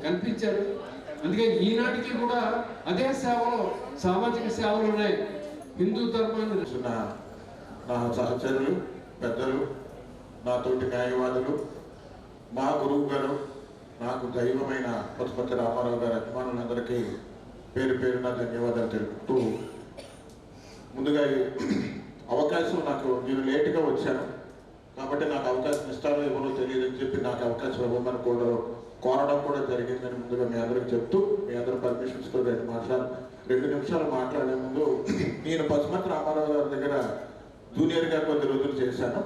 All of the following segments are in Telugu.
కనిపించారు. అందుకే ఈనాటికి కూడా అదే సేవలు, సామాజిక సేవలు ఉన్నాయి. హిందూ ధర్మాన్ని నా సహచరులు, పెద్దలు, నాతోటి న్యాయవాదులు, మా గురువు గారు, నాకు దైవమైన పశుపతి రామారావు గారి అభిమానులందరికీ పేరు పేరున ధన్యవాదాలు తెలుపుతూ, ముందుగా అవకాశం నేను లేటుగా వచ్చాను కాబట్టి నాకు అవకాశం ఇస్తారో ఇవ్వనో తెలియదని చెప్పి నాకు అవకాశం ఇవ్వమని కూడా కోరడం కూడా జరిగిందని ముందుగా మీ అందరికి చెప్తూ, మీ అందరి పర్మిషన్స్తో 2 నిమిషాలు మాట్లాడే ముందు, నేను పశుపతి రామారావు గారి దగ్గర జూనియర్గా కొద్ది రోజులు చేశాను.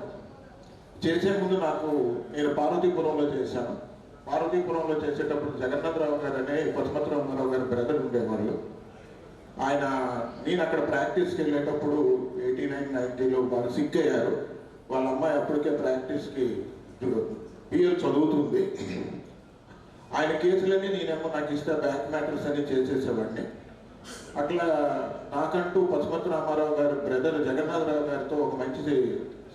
చేసే ముందు నేను పార్వతీపురంలో చేశాను. పార్వతీపురంలో చేసేటప్పుడు జగన్నాథరావు గారు అనే పశుపతి రామారావు గారి బ్రదర్ ఉండేవాళ్ళు. నేను అక్కడ ప్రాక్టీస్కి వెళ్ళేటప్పుడు 89, 90లో వారు సిక్ అయ్యారు. వాళ్ళ అమ్మాయి అప్పటికే ప్రాక్టీస్కి బిఎల్ చదువుతుంది. ఆయన కేసులన్నీ నేనేమో నాకు ఇస్తే బ్యాంక్ మ్యాటర్స్ అన్ని చేసేసేవాడిని. అట్లా నాకంటూ పశుపతి రామారావు గారి బ్రదర్ జగన్నాథరావు గారితో ఒక మంచి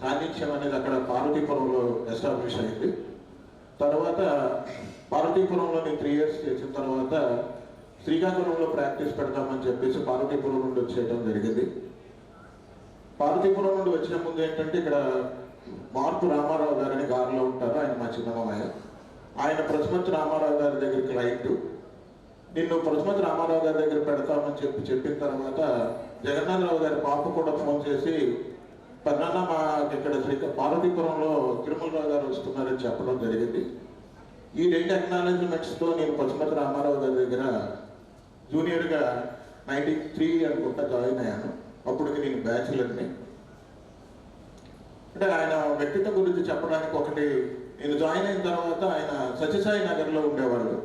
సాన్నిధ్యం అనేది అక్కడ పార్వతీపురంలో ఎస్టాబ్లిష్ అయింది. తర్వాత పార్వతీపురంలో నేను 3 years చేసిన తర్వాత శ్రీకాకుళంలో ప్రాక్టీస్ పెడతామని చెప్పేసి పార్వతీపురం నుండి వచ్చేయడం జరిగింది. పార్వతీపురం నుండి వచ్చిన ముందు ఏంటంటే, ఇక్కడ మార్పు రామారావు గారని గారిలో ఉంటారు, ఆయన మా చిన్నమామయ్య. ఆయన పశుపతి రామారావు గారి దగ్గర క్లయింట్. నిన్ను పశుపతి రామారావు గారి దగ్గర పెడతామని చెప్పిన తర్వాత జగన్నాథరావు గారి పాప కూడా ఫోన్ చేసి, పన్నాన్న ఇక్కడ పార్వతీపురంలో తిరుమలరావు గారు వస్తున్నారని చెప్పడం జరిగింది. ఈ 2 అక్నాలెడ్జ్మెంట్స్తో నేను పశుపతి రామారావు గారి దగ్గర జూనియర్గా 93 అనుకుంటా జాయిన్ అయ్యాను. అప్పటికి నేను బ్యాచులర్ని. అంటే ఆయన వ్యక్తిత్వం గురించి చెప్పడానికి ఒకటి, నేను జాయిన్ అయిన తర్వాత ఆయన సత్యసాయి నగర్లో ఉండేవాళ్ళు.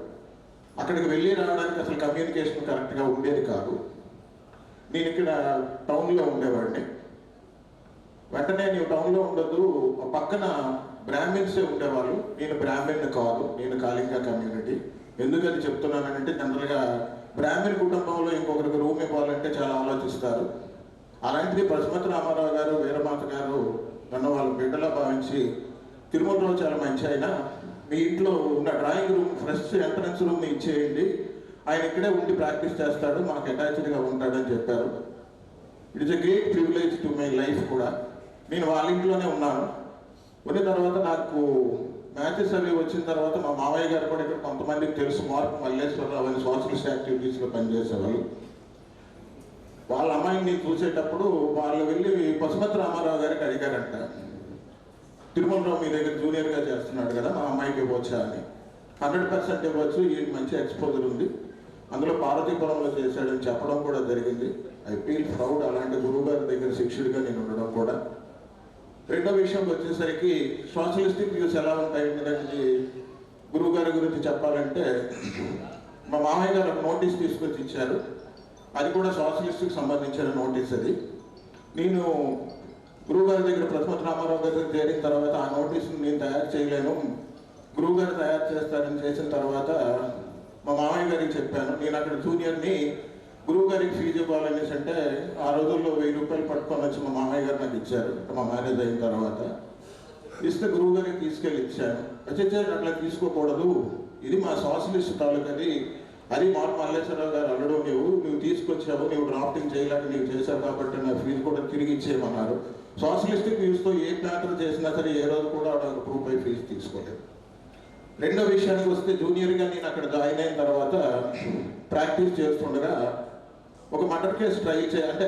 అక్కడికి వెళ్ళి రావడానికి అసలు కమ్యూనికేషన్ కరెక్ట్గా ఉండేది కాదు. నేను ఇక్కడ టౌన్లో ఉండేవాడిని. వెంటనే నీవు టౌన్లో ఉండదు, పక్కన బ్రాహ్మిన్సే ఉండేవాళ్ళు. నేను బ్రాహ్మణ్ని కాదు, నేను కాళింగ కమ్యూనిటీ. ఎందుకని చెప్తున్నానంటే, జనరల్గా బ్రాహ్మణ్ కుటుంబంలో ఇంకొకరికి రూమ్ ఇవ్వాలంటే చాలా ఆలోచిస్తారు. అలాంటిది పశుపతి రామారావు గారు, వీరమాత గారు నన్ను వాళ్ళ బిడ్డలా భావించి, తిరుమలరావు చాలా మంచి ఆయన, మీ ఇంట్లో ఉన్న drawing room, fresh entrance room ఇచ్చేయండి, ఆయన ఇక్కడే ఉండి ప్రాక్టీస్ చేస్తాడు, మాకు అటాచ్డ్గా ఉంటాడని చెప్పారు. It is a great privilege to my life కూడా. నేను వాళ్ళ ఇంట్లోనే ఉన్నాను. ఉన్న తర్వాత నాకు మ్యాచెస్ అవి వచ్చిన తర్వాత మా మావయ్య గారు కూడా ఇక్కడ కొంతమందికి తెలుసు, మార్పు మల్లేశ్వరరావు అని సోషలిస్ట్ యాక్టివిటీస్లో పనిచేసేవాళ్ళు. వాళ్ళ అమ్మాయిని చూసేటప్పుడు వాళ్ళు వెళ్ళి పశుపతి రామారావు గారికి అడిగారంట, తిరుమలరావు మీ దగ్గర జూనియర్గా చేస్తున్నాడు కదా, మా అమ్మాయికి ఇవ్వచ్చా అని. 100% ఇవ్వచ్చు, ఈ మంచి ఎక్స్పోజర్ ఉంది, అందులో పార్వతీపురంలో చేశాడని చెప్పడం కూడా జరిగింది. ఐ ఫీల్ ప్రౌడ్, అలాంటి గురువు గారి దగ్గర శిష్యుడిగా నేను ఉండడం కూడా. రెండో విషయం వచ్చేసరికి సోషలిస్టిక్ వ్యూస్ ఎలా ఉంటాయంటే, దానికి గురువు గారి గురించి చెప్పాలంటే, మా మామయ్య గారు ఒక నోటీస్ తీసుకొచ్చి ఇచ్చారు. అది కూడా సోషలిస్ట్కి సంబంధించిన నోటీస్. అది నేను గురువు గారి దగ్గర పశుపతి రామారావు గారి దగ్గర చేరిన తర్వాత ఆ నోటీస్ని నేను తయారు చేయలేను, గురువు గారు తయారు చేస్తారని చేసిన తర్వాత మా మామయ్య గారికి చెప్పాను. నేను అక్కడ జూనియర్ని, గురువు గారికి ఫీజు ఇవ్వాలనేసి అంటే ఆ రోజుల్లో 1000 రూపాయలు పట్టుకొని వచ్చి మా మామయ్య గారు నాకు ఇచ్చారు. మా మ్యారేజ్ అయిన తర్వాత ఇస్తే గురువు గారికి తీసుకెళ్ళి ఇచ్చాను. వచ్చేసారు, అట్లా తీసుకోకూడదు, ఇది మా సోషలిస్ట్ తాలూకది, అది మార్పు మల్లేశ్వరరావు గారు అల్లడు, నువ్వు తీసుకొచ్చావు, నువ్వు డ్రాఫ్టింగ్ చేయలేక నీవు చేశావు కాబట్టి నా ఫీజు కూడా తిరిగి ఇచ్చేయమన్నారు. సోషలిస్టిక్ వ్యూస్తో ఏ మ్యాటర్ చేసినా సరే ఏ రోజు కూడా ప్రూఫ్ అయి ఫీజు తీసుకోలేదు. రెండో విషయానికి వస్తే, జూనియర్గా నేను అక్కడ జాయిన్ అయిన తర్వాత ప్రాక్టీస్ చేస్తుండగా ఒక మర్డర్ కేసు అంటే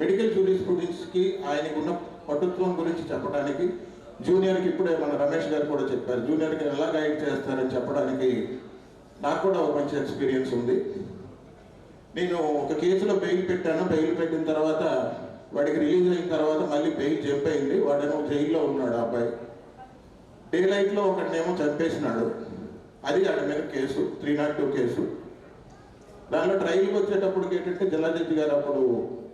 మెడికల్ జ్యూరిస్ప్రుడెన్స్కి ఆయనకు ఉన్న పటుత్వం గురించి చెప్పడానికి జూనియర్కి ఇప్పుడే మన రమేష్ గారు కూడా చెప్పారు, జూనియర్కి ఎలా గైడ్ చేస్తారని చెప్పడానికి నాకు కూడా ఒక మంచి ఎక్స్పీరియన్స్ ఉంది. నేను ఒక కేసులో బెయిల్ పెట్టాను. బెయిల్ పెట్టిన తర్వాత వాడికి రిలీజ్ అయిన తర్వాత మళ్ళీ బెయిల్ జంప్ అయింది. వాడేమో జైల్లో ఉన్నాడు. ఆ అబ్బాయి డే లైట్లో ఒకటినేమో చంపేసినాడు. అది వాడి మీద కేసు, 302 కేసు. దానిలో ట్రయల్కి వచ్చేటప్పటికి ఏంటంటే, జిల్లా జడ్జి గారు అప్పుడు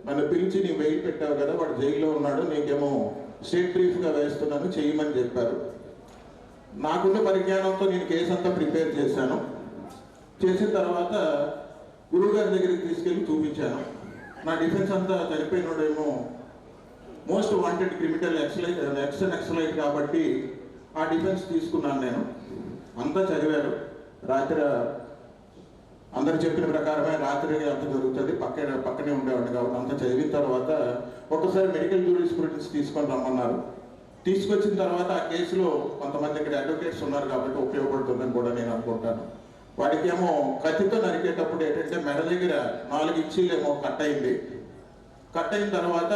నన్ను పిలిచి, నీ బెయిల్ పెట్టావు కదా, వాడు జైల్లో ఉన్నాడు, నీకేమో స్టేట్ బ్రీఫ్గా వేస్తున్నాను, చేయమని చెప్పారు. నాకున్న పరిజ్ఞానంతో నేను కేసు అంతా ప్రిపేర్ చేశాను. చేసిన తర్వాత గురువు గారి దగ్గరికి తీసుకెళ్ళి చూపించాను. నా డిఫెన్స్ అంతా చనిపోయినోడేమో మోస్ట్ వాంటెడ్ క్రిమినల్ ఎక్సలైట్ కాబట్టి ఆ డిఫెన్స్ తీసుకున్నాను నేను. అంతా చదివారు. రాత్రి అందరు చెప్పిన ప్రకారమే రాత్రి అంత జరుగుతుంది, పక్కనే ఉండేవాడిని కాబట్టి అంతా చదివిన తర్వాత ఒకసారి మెడికల్ జ్యూరిస్ప్రుడెన్స్ తీసుకొని రమ్మన్నారు. తీసుకొచ్చిన తర్వాత ఆ కేసులో కొంతమంది ఇక్కడ అడ్వకేట్స్ ఉన్నారు కాబట్టి ఉపయోగపడుతుందని కూడా నేను అనుకుంటాను. వాడికేమో కత్తితో నరికేటప్పుడు ఏంటంటే మెడ దగ్గర 4 ఇంచీలేమో కట్ అయింది. కట్ అయిన తర్వాత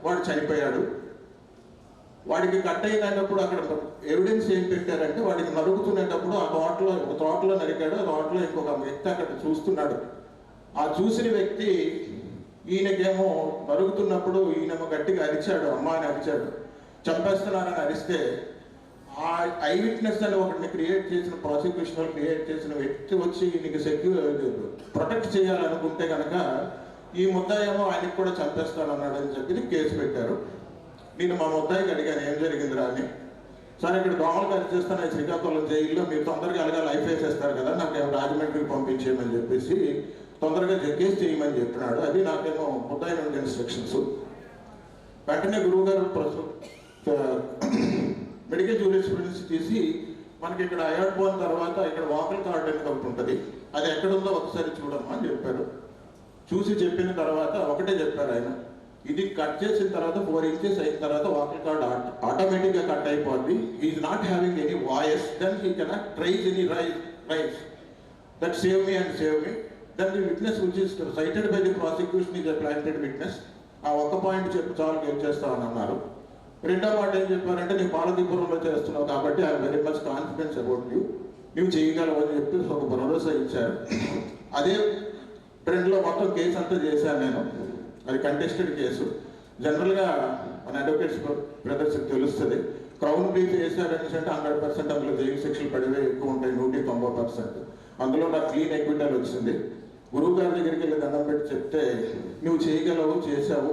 వాడు చనిపోయాడు. వాడికి కట్ అయినప్పుడు అక్కడ ఎవిడెన్స్ ఏం పెట్టారంటే వాడికి నరుకుతునేటప్పుడు ఒక తోటలో నరికాడు. ఆ తోటలో ఇంకొక వ్యక్తి అక్కడ చూస్తున్నాడు. ఆ చూసిన వ్యక్తి ఈయనకేమో నరుగుతున్నప్పుడు ఈయనేమో గట్టిగా అరిచాడు, అమ్మ అని అరిచాడు. చంపేస్తున్నారని అరిస్తే ఆ ఐ విట్నెస్ అని ఒకటిని క్రియేట్ చేసిన ప్రాసిక్యూషన్ క్రియేట్ చేసిన వ్యక్తి వచ్చి నీకు ప్రొటెక్ట్ చేయాలనుకుంటే కనుక ఈ ముద్దాయేమో ఆయనకి కూడా చంపేస్తానన్నాడు అని చెప్పి కేసు పెట్టారు. నేను మా ముద్దాయికి అడిగాను ఏం జరిగిందిరా అని. సరే ఇక్కడ దోమలు కరిచేస్తాను శ్రీకాకుళం జైల్లో, మీరు తొందరగా అలాగా లైఫ్ వేసేస్తారు కదా, నాకేమో రాజమండ్రికి పంపించేయమని చెప్పేసి తొందరగా కేసు చేయమని చెప్పినాడు. అది నాకేమో ముద్దాయి నుండి ఇన్స్ట్రక్షన్స్. వెంటనే గురువు గారు మెడికల్ జ్యూరిస్ప్రుడెన్స్ తీసి మనకి ఇక్కడ అయాడ్ పోయిన తర్వాత ఇక్కడ వాకల్ కార్డ్ అనేది ఒకటి ఉంటుంది, అది ఎక్కడుందో ఒకసారి చూడమ్మా అని చెప్పారు. చూసి చెప్పిన తర్వాత ఒకటే చెప్పారు ఆయన, ఇది కట్ చేసిన తర్వాత 4 ఇంచెస్ అయిన తర్వాత వాకల్ కార్డ్ ఆటోమేటిక్గా కట్ అయిపోద్ది. Is not having any voice, then he cannot tries any rights that save me and save me. Then the witness which is cited by the prosecution is a planted witness. ఆ ఒక్క పాయింట్ చెప్పి చాలు ఏం చేస్తామని అన్నారు. రెండో మాట ఏం చెప్పారంటే నీ పార్వతీపురంలో చేస్తున్నావు కాబట్టి I very much confidence about you, నువ్వు చేయగలవు అని చెప్పి ఒక భరోసా ఇచ్చారు. అదే ట్రెండ్లో మొత్తం కేసు అంతా చేశాను నేను. అది కంటెస్టెడ్ కేసు. జనరల్గా మన అడ్వకేట్స్ బ్రదర్స్కి తెలుస్తుంది, క్రౌన్ బ్రీఫ్ చేశారని అంటే 100% అందులో జైలు శిక్షలు పడేవే ఎక్కువ ఉంటాయి, 190%. అందులో నాకు క్లీన్ ఎక్విటల్ వచ్చింది. గురువు గారి దగ్గరికి వెళ్ళి దండం పెట్టి చెప్తే నువ్వు చేయగలవు, చేసావు.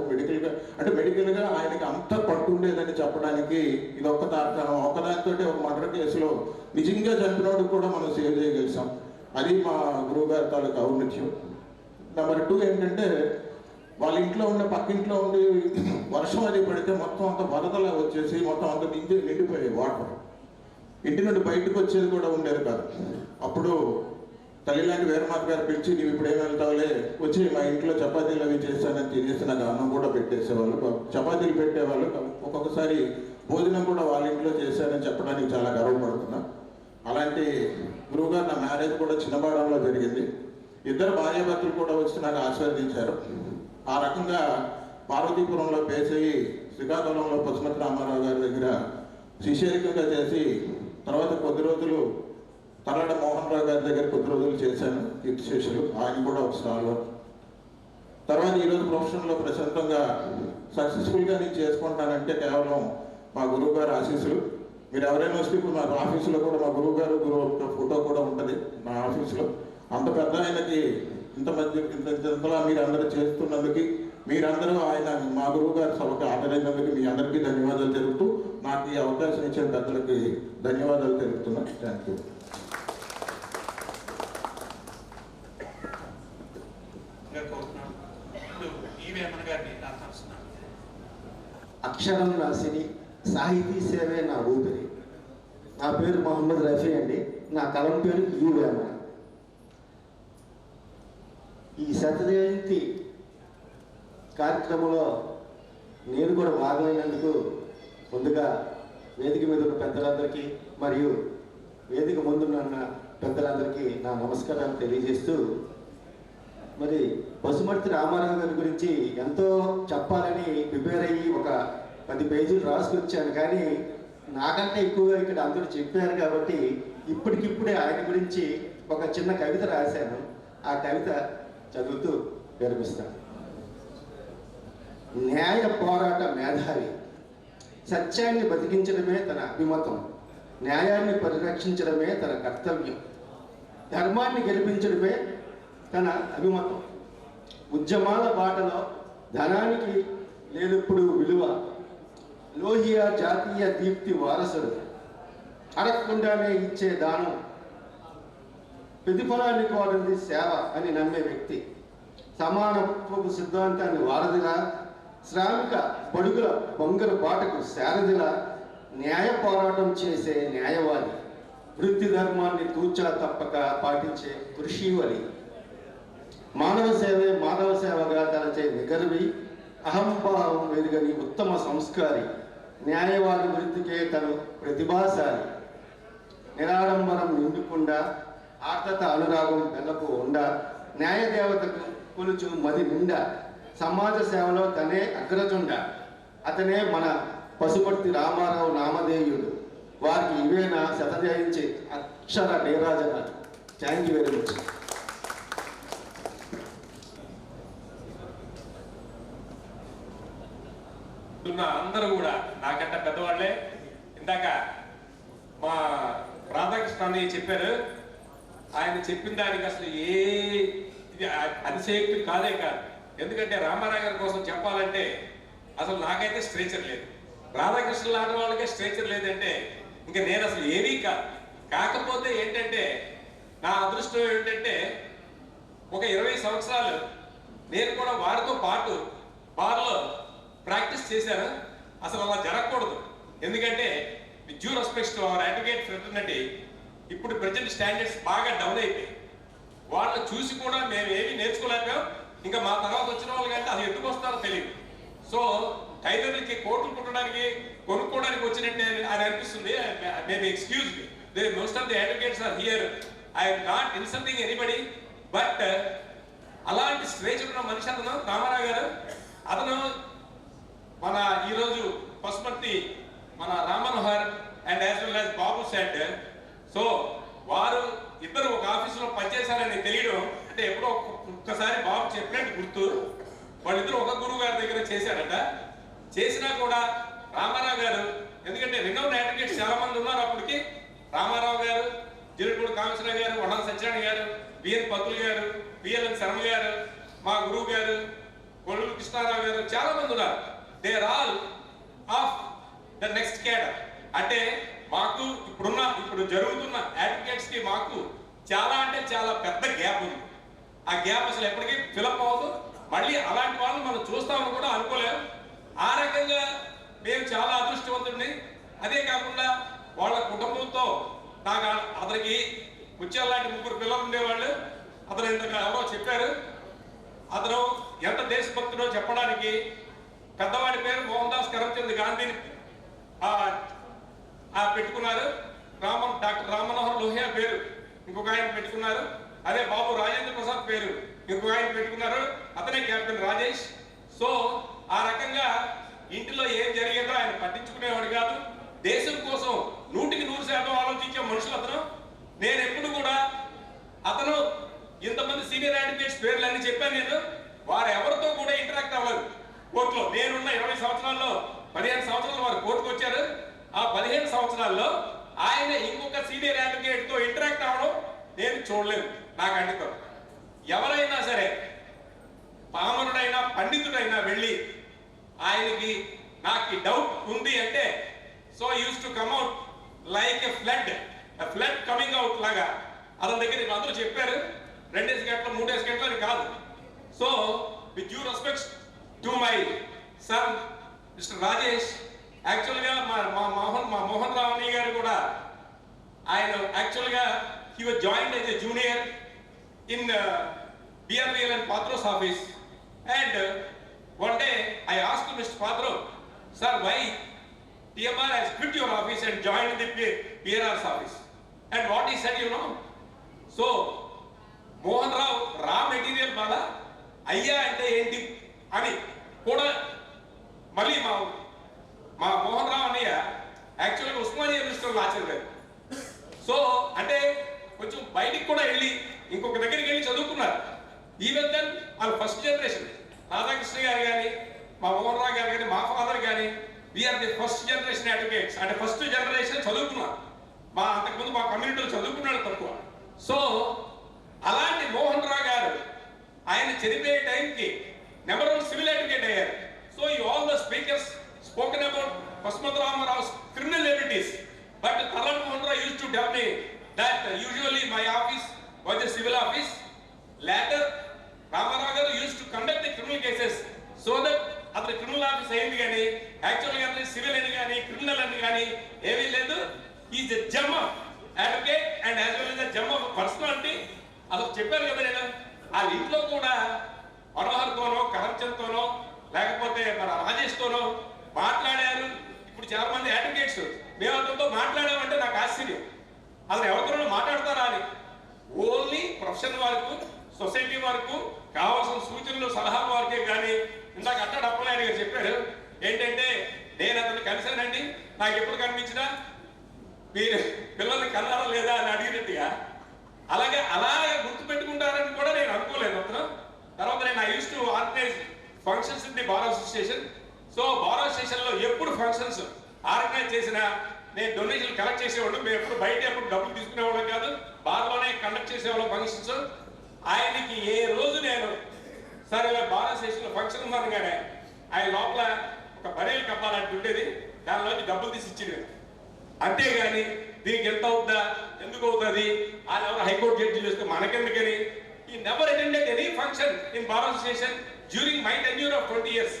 మెడికల్గా ఆయనకి అంత పట్టుండేదని చెప్పడానికి ఇది ఒక్క తార్కాణం. ఒక్కదానితో ఒక మర్డర్ కేసులో నిజంగా చంపినోడికి కూడా మనం సేవ్ చేయగలిసాం. అది మా గురువు గారి తాలూకు ఔన్నత్యం. నెంబర్ 2 ఏంటంటే వాళ్ళ ఇంట్లో ఉండే పక్కింట్లో ఉండి వర్షం అది పడితే మొత్తం అంత వరదలా వచ్చేసి మొత్తం అంత నిండిపోయాయి వాటర్. ఇంటి నుండి బయటకు వచ్చేది కూడా ఉండేది కాదు. అప్పుడు తల్లి లాంటి వీరమాత గారు పిలిచి నీవు ఇప్పుడు ఏం వెళ్తావులే, వచ్చి మా ఇంట్లో చపాతీలు అవి చేస్తానని తినేసి నాకు అన్నం కూడా పెట్టేసేవాళ్ళు, చపాతీలు పెట్టేవాళ్ళు. ఒక్కొక్కసారి భోజనం కూడా వాళ్ళ ఇంట్లో చేశారని చెప్పడానికి చాలా గర్వపడుతున్నా. అలాంటి గురువుగారు నా మ్యారేజ్ కూడా చిన్నబాడంలో జరిగింది. 2 భార్యాభర్తలు కూడా వచ్చి నాకు ఆశీర్వదించారు. ఆ రకంగా పార్వతీపురంలో పేస్ అయ్యి శ్రీకాకుళంలో పశుమతి రామారావు గారి దగ్గర శిష్యరికంగా చేసి తర్వాత కొద్ది రోజులు తల్లడ మోహన్ రావు గారి దగ్గర కొద్ది రోజులు చేశాను కీర్తిశేషులు, ఆయన కూడా ఒక స్టాల్వర్. తర్వాత ఈరోజు ప్రొఫెషన్లో ప్రశాంతంగా సక్సెస్ఫుల్గా నేను చేసుకుంటానంటే కేవలం మా గురువు గారు ఆశీస్సులు. మీరు ఎవరైనా వస్తే ఇప్పుడు మా ఆఫీసులో కూడా మా గురువు గారు ఫోటో కూడా ఉంటుంది మా ఆఫీసులో. అంత పెద్ద ఆయనకి ఇంతలా మీరు అందరూ చేస్తున్నందుకు, మీరందరూ ఆయన మా గురువు గారి సభకు హాజరైనందుకు మీ అందరికీ ధన్యవాదాలు తెలుపుతూ నాకు ఈ అవకాశం ఇచ్చిన పెద్దలకి ధన్యవాదాలు తెలుపుతున్నా. Thank you. అక్షరం రాసిని సాహితీ సేవే నా ఊపిరి. నా పేరు మొహమ్మద్ రఫీ అండి. నా కలం పేరు యువేమ. ఈ శత జయంతి కార్యక్రమంలో నేను కూడా భాగమైనందుకు ముందుగా వేదిక మీద ఉన్న పెద్దలందరికీ మరియు వేదిక ముందున్న పెద్దలందరికీ నా నమస్కారాలు తెలియజేస్తూ, మరి పశుమర్తి రామారావు గారి గురించి ఎంతో చెప్పాలని ప్రిపేర్ అయ్యి ఒక 10 పేజీలు రాసుకొచ్చాను. కానీ నాకంటే ఎక్కువగా ఇక్కడ అందరూ చెప్పారు కాబట్టి ఇప్పటికిప్పుడే ఆయన గురించి ఒక చిన్న కవిత రాశాను. ఆ కవిత చదువుతూ విరమిస్తాను. న్యాయ పోరాట మేధావి, సత్యాన్ని బతికించడమే తన అభిమతం, న్యాయాన్ని పరిరక్షించడమే తన కర్తవ్యం, ధర్మాన్ని గెలిపించడమే తన అభిమతం, ఉద్యమాల బాటలో ధనానికి లేనప్పుడు విలువ, లోహియా జాతీయ దీప్తి వారసుడు, అడగకుండానే ఇచ్చే దానం, ప్రతిఫలాన్ని కోరింది సేవ అని నమ్మే వ్యక్తి, సమానత్వపు సిద్ధాంతాన్ని వారధిలా, శ్రామిక బడుగుల బొంగరు బాటకు సారథిలా, న్యాయ పోరాటం చేసే న్యాయవాది, వృత్తి ధర్మాన్ని తూచా తప్పక పాటించే కృషివలి, మానవ సేవే మాధవ సేవగా తలచే నిగర్వి, అహంభావం వెరుగని ఉత్తమ సంస్కారి, న్యాయవాది వృత్తికే తను ప్రతిభాశాలి, నిరాడంబరం నిండుకుండా ఆర్తత అనురాగం వెలకు ఉండ, న్యాయదేవతకు కొలుచు మది నిండా, సమాజ సేవలో తనే అగ్రజుండ. అతనే మన పశుపర్తి రామారావు నామధేయుడు. వారికి ఇవేనా శతజయించి అక్షర నీరాజనాలు. Thank you very much. అందరూ కూడా నాకంటే పెద్దవాళ్లే. ఇందాక మా రాధాకృష్ణ అన్నయ్య చెప్పారు. ఆయన చెప్పిన దానికి అసలు ఇది అతిశయోక్తి కాదే కాదు. ఎందుకంటే రామారావు గారి కోసం చెప్పాలంటే అసలు నాకైతే స్ట్రేచర్ లేదు. రాధాకృష్ణ లాంటి వాళ్ళకే స్ట్రేచర్ లేదంటే ఇంకా నేను అసలు ఏమీ కాదు. కాకపోతే ఏంటంటే నా అదృష్టం ఏంటంటే ఒక 20 సంవత్సరాలు నేను కూడా వారితో పాటు బార్లో ప్రాక్టీస్ చేశాను. అసలు అలా జరగకూడదు. ఎందుకంటే with due respect to our advocate fraternity, ఇప్పుడు ప్రజెంట్ స్టాండర్డ్స్ బాగా డౌన్ అయిపోయి వాళ్ళని చూసి కూడా మేము ఏమీ నేర్చుకోలేకపోయాం. ఇంకా మా తర్వాత వచ్చిన వాళ్ళు కంటే అది ఎందుకు వస్తారో తెలియదు. సో టైలర్లకి కోట్లు కుట్టడానికి కొనుక్కోవడానికి వచ్చినట్టే అని అనిపిస్తుంది. Maybe excuse me, most of the advocates are here. I'm not insulting anybody, but అలాంటి స్ట్రేజ్ ఉన్న మనిషి అతను రామారావు గారు. అతను మన ఈరోజు పశుపర్తి మన Ram Manohar and as well as Babu set. So వారు ఇద్దరు ఒక ఆఫీసులో పనిచేశారని తెలియడం అంటే ఎప్పుడో ఒక్కసారి బాబు చెప్పినట్టు గుర్తు. వాళ్ళిద్దరు ఒక గురువు గారి దగ్గర చేశారట. చేసినా కూడా రామారావు గారు, ఎందుకంటే రినౌండ్ అడ్వకేట్స్ చాలా మంది ఉన్నారు అప్పటికి. రామారావు గారు, జిల్లుపూడి కామేశ్వరరావు గారు, వడాల సత్యనారాయణ గారు, బిఎన్ పతులు గారు, పిఎల్ఎన్ శర్మ గారు, మా గురువు గారు కొల్లు కృష్ణారావు గారు, చాలా మంది ఉన్నారు. They are all of the next cadre. అంటే మాకు ఇప్పుడు జరుగుతున్న అడ్వకేట్స్ కి మాకు చాలా అంటే చాలా పెద్ద గ్యాప్ ఉంది. ఆ గ్యాప్ అసలు ఎప్పటికీ ఫిలప్ అవ్వదు. మళ్ళీ అలాంటి వాళ్ళు మనం చూస్తామని కూడా అనుకోలేము. ఆ రకంగా మేము చాలా అదృష్టవంతుడిని. అదే కాకుండా వాళ్ళ కుటుంబంతో నాకు అతనికి ముత్యాల లాంటి 3 పిల్లలు ఉండేవాళ్ళు. అతను ఇంతగా ఎవరో చెప్పారు. అతను ఎంత దేశభక్తుడో చెప్పడానికి పెద్దవాడి పేరు మోహన్ దాస్ కరమ్చంద్ గాంధీని పెట్టుకున్నారు. డాక్టర్ రామ్మనోహర్ లోహియా పేరు ఇంకొక ఆయన పెట్టుకున్నారు. అదే బాబు రాజేంద్ర ప్రసాద్ పేరు ఇంకొక ఆయన పెట్టుకున్నారు. అతనే కెప్టెన్ రాజేష్. సో ఆ రకంగా ఇంటిలో ఏం జరిగిందో ఆయన పట్టించుకునేవాడు కాదు. దేశం కోసం 100% ఆలోచించే మనుషులు అతను. నేను ఎప్పుడు కూడా అతను ఇంతమంది సీనియర్ అడ్వకేట్స్ పేర్లు అన్ని చెప్పాను. నేను వారు ఎవరితో కూడా ఇంటరాక్ట్ అవ్వలేదు కోర్టులో. నేనున్న 20 సంవత్సరాల్లో 15 సంవత్సరాలు వారు కోర్టుకు వచ్చారు. ఆ 15 సంవత్సరాల్లో ఆయన ఇంకొక సీనియర్ అడ్వకేట్ తో ఇంటరాక్ట్ అవ్వడం నేను చూడలేదు. నాకు అంటితో ఎవరైనా సరే పామరుడైనా పండితుడైనా వెళ్ళి ఆయనకి నాకు డౌట్ ఉంది అంటే so use to come out like a flood coming out లాగా అతని దగ్గర అందరూ చెప్పారు. 2 గంటలు 3 గంటలు అని కాదు. So with due respect to my son mister Rajesh, యాక్చువల్గా మా మోహన్ రావు అన్నయ్య గారు కూడా ఆయన యాక్చువల్గా he was joined as a junior in BRVL and Patro's office, and one day I asked Mr. Patro, sir, why TMR has quit your office and joined the PRR's office? And what he said, you know, so Mohan Rao raw material bala ayya ante enti ani kuda mali ma Mohan Rao anaya actually Usmania University లో ఆచరించారు. సో అంటే కొంచెం బయటికి కూడా వెళ్ళి ఇంకొక దగ్గరికి వెళ్ళి చదువుకున్నారు. ఈవెన్ దెన్ వాళ్ళ ఫస్ట్ జనరేషన్ రాధాకృష్ణ గారు కానీ మా మోహన్ రావు గారు కానీ మా ఫాదర్ కానీ we are the first generation advocates. అంటే ఫస్ట్ జనరేషన్ చదువుకున్నారు. అంతకుముందు మా కమ్యూనిటీలో చదువుకున్నాడు తక్కువ. సో అలాంటి మోహన్ రావు గారు ఆయన చనిపోయే టైంకి నెంబర్ 1 సివిల్ అడ్వకేట్ అయ్యారు. సో ఈ all the speakers spoken about Pasupathi Ramarao's criminal abilities, but Taran Mohan Rao used to tell me that usually my office was a civil office. Later Ramarao garu used to conduct the criminal cases so that atru criminal office ayindi gaani actually atru civil ani gaani criminal ani gaani evi ledu. He is a gem of advocate and as well as a gem of personality. అసలు చెప్పారు కదా నేను వాళ్ళ ఇంట్లో కూడా అతను ఎవరితో మాట్లాడతారా అని. ఓన్లీ ప్రొఫెషన్ వరకు, సొసైటీ వరకు కావాల్సిన సూచనలు సలహాలు వరకే. కానీ ఇందాక అట్టాడు అప్పలనాయుడు గారు చెప్పారు ఏంటంటే, నేను అతను కలిశానండి, నాకు ఎప్పుడు కనిపించినా మీరు పిల్లల్ని కన్నారా లేదా అని అడిగినట్టుగా అలాగే గుర్తుపెట్టుకుంటారని కూడా నేను అనుకోలేదు అతను. తర్వాత నేను I use to organise functions in the bar association. So bar అసోసియేషన్లో ఎప్పుడు ఫంక్షన్స్ ఆర్గనైజ్ చేసినా నేను డొనేషన్లు కలెక్ట్ చేసేవాడు. మేము ఎప్పుడు బయట ఎప్పుడు డబ్బులు తీసుకునేవాళ్ళం కాదు, బార్లోనే కండక్ట్ చేసేవాళ్ళం ఫంక్షన్స్. ఆయనకి ఏ రోజు నేను సరే ఇలా బార్ అసోసియేషన్లో ఫంక్షన్ ఉన్నాను కానీ ఆయన లోపల ఒక బరేలు కప్పాలంటూ ఉండేది, దానిలోంచి డబ్బులు తీసి ఇచ్చింది. అంతేగాని దీనికి ఎంత అవుతుందా, ఎందుకు అవుతుంది, ఆయన ఎవరు హైకోర్టు జడ్జి చేస్తే మనకెందుకని. ఈ never attended any function in bar association during my tenure of 20 years.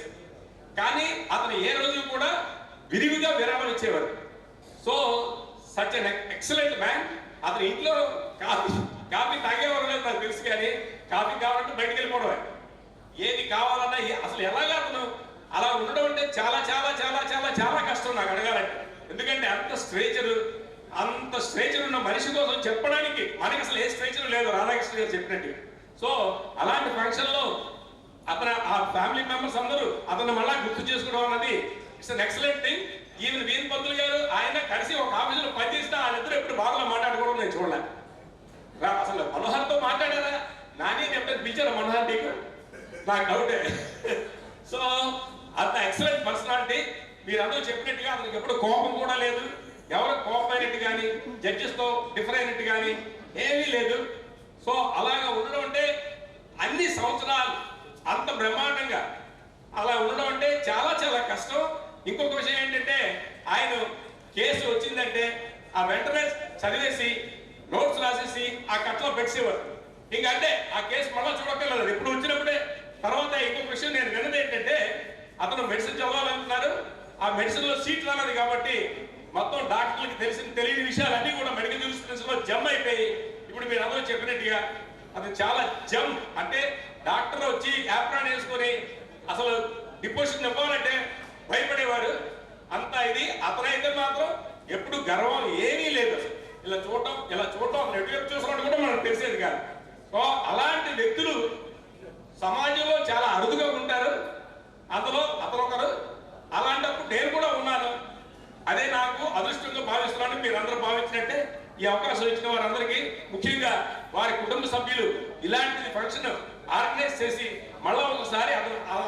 కానీ అతను ఏ రోజు కూడా విరివిగా విరామం ఇచ్చేవారు. So such an excellent man. అతని ఇంట్లో కాఫీ తాగేవారు లేదు నాకు తెలుసు, కానీ కాఫీ కావాలంటే బయటకు వెళ్ళిపోవడమే. ఏది కావాలన్నా అసలు ఎలాగా అతను అలా ఉండడం అంటే చాలా చాలా చాలా చాలా చాలా కష్టం నాకు అడగాలంటే. ఎందుకంటే అంత స్ట్రేచర్ ఉన్న మనిషి కోసం చెప్పడానికి మనకి అసలు ఏ స్ట్రేచర్ లేదు, రాధాకృష్ణ గారు చెప్పినట్టు. సో అలాంటి ఫంక్షన్లో అతను ఆ ఫ్యామిలీ మెంబర్స్ అందరూ అతను మళ్ళా గుర్తు చేసుకోవడం అన్నది it's an excellent thing. Even వీన్ పంతులు గారు ఆయన కలిసి ఒక ఆఫీసులో పనిచేస్తే వాళ్ళిద్దరు ఎప్పుడు బాధలో మాట్లాడుకోవడం నేను చూడలే. అసలు మనోహర్తో మాట్లాడారా, నాని ఎప్పుడైతే పిలిచారా మనోహర్ నీకు, నాకు డౌటే. సో అంత ఎక్సలెంట్ పర్సనాలిటీ. మీరందరూ చెప్పినట్టుగా అతనికి ఎప్పుడు కోపం కూడా లేదు, ఎవరు కోపం అయినట్టు కానీ జడ్జెస్తో డిఫర్ అయినట్టు కానీ ఏమీ లేదు. సో అలాగా ఉండడం అంటే అన్ని సంవత్సరాలు అంత బ్రహ్మాండంగా అలా ఉండడం అంటే చాలా చాలా కష్టం. ఇంకొక విషయం ఏంటంటే, ఆయన కేసు వచ్చిందంటే ఆ వెంటనే చదివేసి నోట్స్ రాసేసి ఆ కట్టలో పెట్టేవారు. ఇంకంటే ఆ కేసు మళ్ళీ చూడక్కర్లేదు, ఎప్పుడు వచ్చినప్పుడే. తర్వాత ఇంకొక విషయం నేను విన్నది ఏంటంటే, అతను మెడిసిన్ చదవాలనుకున్నారు, ఆ మెడిసిన్ లో సీట్ రాలేదు కాబట్టి మొత్తం డాక్టర్లకి తెలియని విషయాలన్నీ కూడా మెడికల్ జూరిస్ప్రుడెన్స్ లో జమ్ అయిపోయి, ఇప్పుడు మీరు అందరూ చెప్పినట్టుగా అతను చాలా జమ్ అంటే డాక్టర్ వచ్చి యాప్రాన్ వేసుకొని అసలు డిపోజిషన్ ఇవ్వాలంటే భయపడేవారు. అంతా ఇది. అతనైతే మాత్రం ఎప్పుడు గర్వం ఏమీ లేదు. ఇలా చూడటం నెట్వర్క్ చూసినట్టు కూడా మనకు తెలిసేది కాదు. సో అలాంటి వ్యక్తులు సమాజంలో చాలా అరుదుగా ఉంటారు. అతను ఒకరు. అలాంటప్పుడు నేను కూడా ఉన్నాను. అదే నాకు అదృష్టంగా భావిస్తున్నాను. మీరు అందరూ భావించినట్టే ఈ అవకాశం ఇచ్చిన వారందరికీ, ముఖ్యంగా వారి కుటుంబ సభ్యులు ఇలాంటి ఫంక్షన్ ఆర్గనైజ్ చేసి మళ్ళా ఒకసారి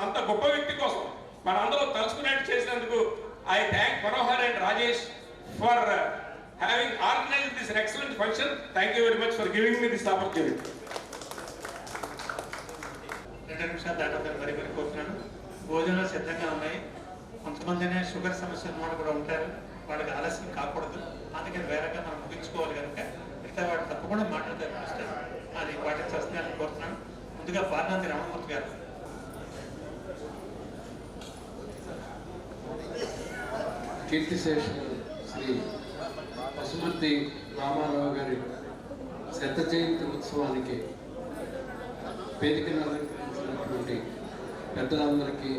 అంత గొప్ప వ్యక్తి కోసం మనందరూ తలుచుకునేట్టు చేసినందుకు I thank Manohar and Rajesh for having organized this excellent function. Thank you very much for giving me this opportunity. మరి కోరుతున్నాను. భోజనాలు సిద్ధంగా ఉన్నాయి. కొంతమందినే షుగర్ సమస్యలు వాళ్ళు కూడా ఉంటారు, వాళ్ళకి ఆలస్యం కాకూడదు. అందుకని వేరేగా మనం ముగించుకోవాలి కనుక మిగతా వాడు తప్పకుండా మాట్లాడతారు. అది పాటించాల్సిందని కోరుతున్నాను. ముందుగా పార్నాంది రామమూర్తి గారు. కీర్తిశేషులు శ్రీ పశుమతి రామారావు గారి శత జయంతి ఉత్సవానికి వేదికను అలంకరించినటువంటి పెద్దలందరికీ,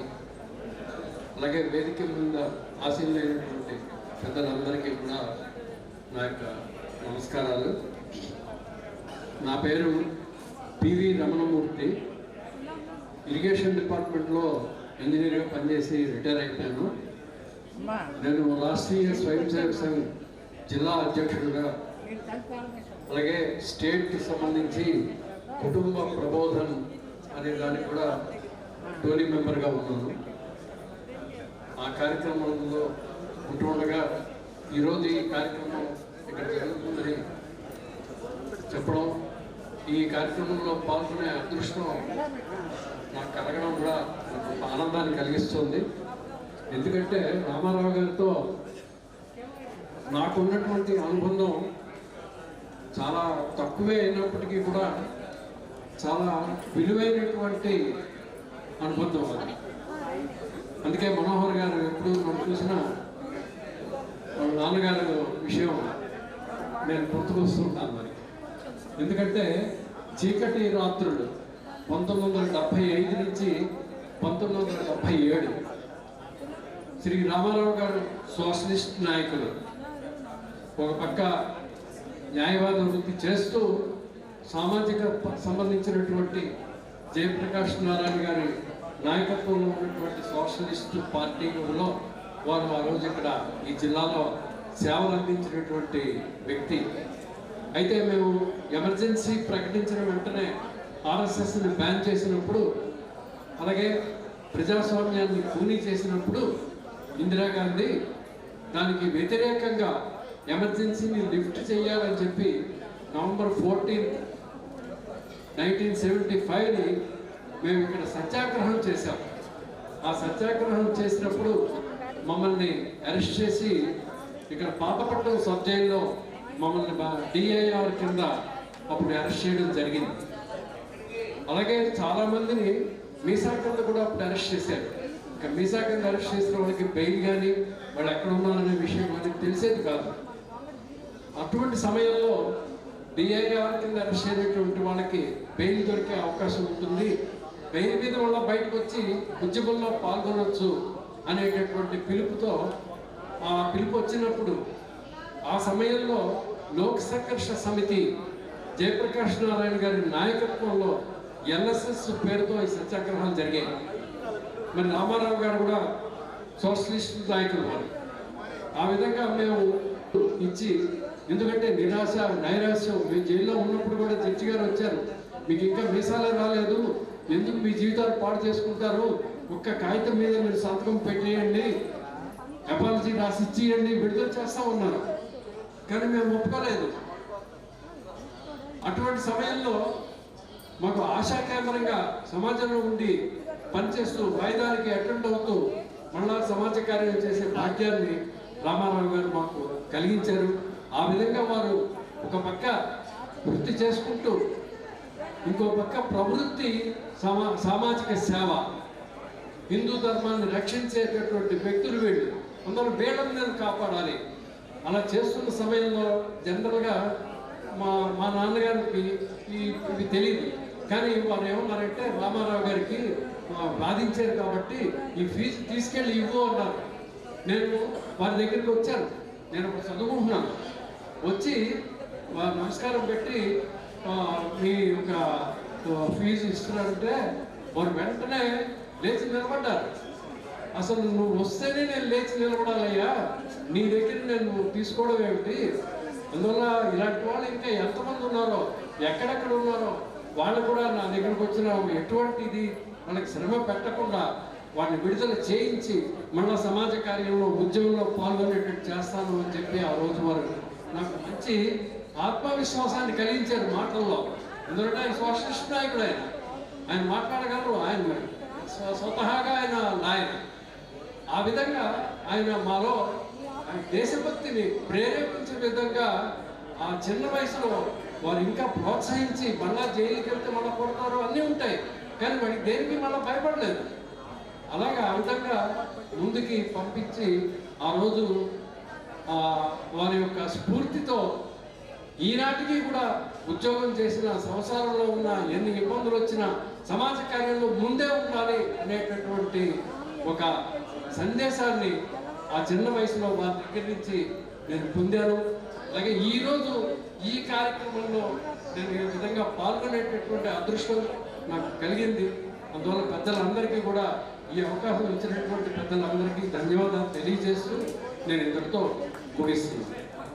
అలాగే వేదిక మీద ఆశీనులైనటువంటి పెద్దలందరికీ కూడా నా యొక్క నమస్కారాలు. నా పేరు పివి రమణమూర్తి. ఇరిగేషన్ డిపార్ట్మెంట్లో ఇంజనీర్గా పనిచేసి రిటైర్ అయిపోయాను. నేను రాష్ట్రీయ స్వయం సేవక సంఘ్ జిల్లా అధ్యక్షుడిగా, అలాగే స్టేట్కి సంబంధించి కుటుంబ ప్రబోధన్ అనే దానికి కూడా టోలీ మెంబర్గా ఉన్నాను. ఆ కార్యక్రమంలో ఉంటుండగా ఈరోజు ఈ కార్యక్రమం ఇక్కడ జరుగుతుందని చెప్పడం, ఈ కార్యక్రమంలో పాల్గొనే అదృష్టం నాకు కలగడం కూడా నాకు ఆనందాన్ని కలిగిస్తుంది. ఎందుకంటే రామారావు గారితో నాకున్నటువంటి అనుబంధం చాలా తక్కువే అయినప్పటికీ కూడా చాలా విలువైనటువంటి అనుబంధం అది. అందుకే మనోహర్ గారు ఎప్పుడు మనం చూసినా వాళ్ళ నాన్నగారు విషయం నేను గుర్తుకొస్తుంటాను మరి. ఎందుకంటే చీకటి రాత్రులు 1975 నుంచి 1977 శ్రీ రామారావు గారు సోషలిస్ట్ నాయకులు. ఒక పక్క న్యాయవాద వృత్తి చేస్తూ సామాజిక సంబంధించినటువంటి జయప్రకాష్ నారాయణ గారి నాయకత్వంలో ఉన్నటువంటి సోషలిస్టు పార్టీలో వారు ఆ రోజు ఇక్కడ ఈ జిల్లాలో సేవలు అందించినటువంటి వ్యక్తి. అయితే మేము ఎమర్జెన్సీ ప్రకటించిన వెంటనే ఆర్ఎస్ఎస్ని బ్యాన్ చేసినప్పుడు, అలాగే ప్రజాస్వామ్యాన్ని కూనీ చేసినప్పుడు ఇందిరాగాంధీ దానికి వ్యతిరేకంగా ఎమర్జెన్సీని లిఫ్ట్ చేయాలని చెప్పి నవంబర్ 14, 1975ని మేము ఇక్కడ సత్యాగ్రహం చేశాం. ఆ సత్యాగ్రహం చేసినప్పుడు మమ్మల్ని అరెస్ట్ చేసి ఇక్కడ పాతపట్నం సబ్ జైల్లో మమ్మల్ని DIR కింద అప్పుడు అరెస్ట్ చేయడం జరిగింది. అలాగే చాలామందిని మీసా కింద కూడా అప్పుడు అరెస్ట్ చేశారు. ఇంకా మీసా కింద అరెస్ట్ చేసిన వాళ్ళకి బెయిల్ కానీ వాళ్ళు ఎక్కడ ఉన్నారనే విషయం మనకి తెలిసేది కాదు. అటువంటి సమయంలో DIR కింద అరెస్ట్ అయినటువంటి వాళ్ళకి బెయిల్ దొరికే అవకాశం ఉంటుంది, బెయిల్ మీద వల్ల బయటకు వచ్చి ఉద్యమంలో పాల్గొనవచ్చు అనేటటువంటి పిలుపుతో ఆ పిలుపు వచ్చినప్పుడు ఆ సమయంలో లోక్ సంఘర్ష సమితి జయప్రకాష్ నారాయణ గారి నాయకత్వంలో LSS పేరుతో ఈ సత్యాగ్రహాలు జరిగాయి. మరి రామారావు గారు కూడా సోషలిస్ట్ నాయకులు వారు. ఆ విధంగా మేము ఇచ్చి, ఎందుకంటే నిరాశ నైరాశ్యం, మేము జైల్లో ఉన్నప్పుడు కూడా జడ్జి గారు వచ్చారు, మీకు ఇంకా మీసాలే రాలేదు, ఎందుకు మీ జీవితాలు పాడు చేసుకుంటారు, ఒక్క కాగితం మీద మీరు సంతకం పెట్టేయండి, అపాలజీ రాసి ఇచ్చేయండి, విడుదల చేస్తా ఉన్నారు. కానీ మేము ఒప్పుకోలేదు. అటువంటి సమయంలో మాకు ఆశా కేంద్రంగా సమాజంలో ఉండి పనిచేస్తూ వాయిదానికి అటెండ్ అవుతూ మళ్ళా సమాజ కార్యం చేసే భాగ్యాన్ని రామారావు గారు మాకు కలిగించారు. ఆ విధంగా వారు ఒక పక్క వృత్తి చేసుకుంటూ ఇంకో పక్క ప్రవృత్తి సామాజిక సేవ, హిందూ ధర్మాన్ని రక్షించేటటువంటి వ్యక్తులు వీళ్ళు. అందరూ వీళ్ళని నేను కాపాడాలి. అలా చేస్తున్న సమయంలో జనరల్గా మా నాన్నగారికి ఇవి తెలియదు, కానీ వారు ఏమన్నారంటే రామారావు గారికి బాధించారు కాబట్టి ఈ ఫీజు తీసుకెళ్ళి ఇవ్వు అన్నారు. నేను వారి దగ్గరికి వచ్చాను, నేను చదువుకుంటున్నాను, వచ్చి వారు నమస్కారం పెట్టి మీ యొక్క ఫీజు ఇస్తున్నారంటే వారు వెంటనే లేచి నిలబడ్డారు. అసలు నువ్వు వస్తేనే నేను లేచి నిలబడాలయ్యా, నీ దగ్గర నేను తీసుకోవడం ఏమిటి, అందువల్ల ఇలాంటి వాళ్ళు ఇంకా ఎంతమంది ఉన్నారో ఎక్కడెక్కడ ఉన్నారో వాళ్ళు కూడా నా దగ్గరకు వచ్చిన ఎటువంటిది వాళ్ళకి శ్రమ పెట్టకుండా వాడిని విడుదల చేయించి మళ్ళా సమాజ కార్యంలో ఉద్యమంలో పాల్గొనేటట్టు చేస్తాను అని చెప్పి ఆ రోజు వారు నాకు మంచి ఆత్మవిశ్వాసాన్ని కలిగించారు మాటల్లో. ఎందుకంటే ఆయన సోషలిస్ట్ నాయకుడు, ఆయన మాట్లాడగలరు, ఆయన స్వతహాగా ఆయన లాయర్. ఆ విధంగా ఆయన మాలో దేశభక్తిని ప్రేరేపించే విధంగా ఆ చిన్న వయసులో వారు ఇంకా ప్రోత్సహించి మళ్ళా జైలుకి వెళ్తే మళ్ళీ కొడతారు అన్నీ ఉంటాయి, కానీ వాడికి దేనికి మళ్ళీ భయపడలేదు. అలాగే ఆ విధంగా ముందుకి పంపించి ఆ రోజు వారి యొక్క స్ఫూర్తితో ఈనాటికి కూడా ఉద్యోగం చేసిన, సంసారంలో ఉన్న ఎన్ని ఇబ్బందులు వచ్చినా సమాజ కార్యంలో ముందే ఉండాలి అనేటటువంటి ఒక సందేశాన్ని ఆ చిన్న వయసులో వారి దగ్గర నుంచి నేను పొందాను. అలాగే ఈరోజు ఈ కార్యక్రమంలో నేను ఈ విధంగా పాల్గొనేటటువంటి అదృష్టం నాకు కలిగింది. అందువల్ల పెద్దలందరికీ కూడా ఈ అవకాశం ఇచ్చినటువంటి పెద్దలందరికీ ధన్యవాదాలు తెలియజేస్తూ నేను ఇంతటితో ముగిస్తున్నాను.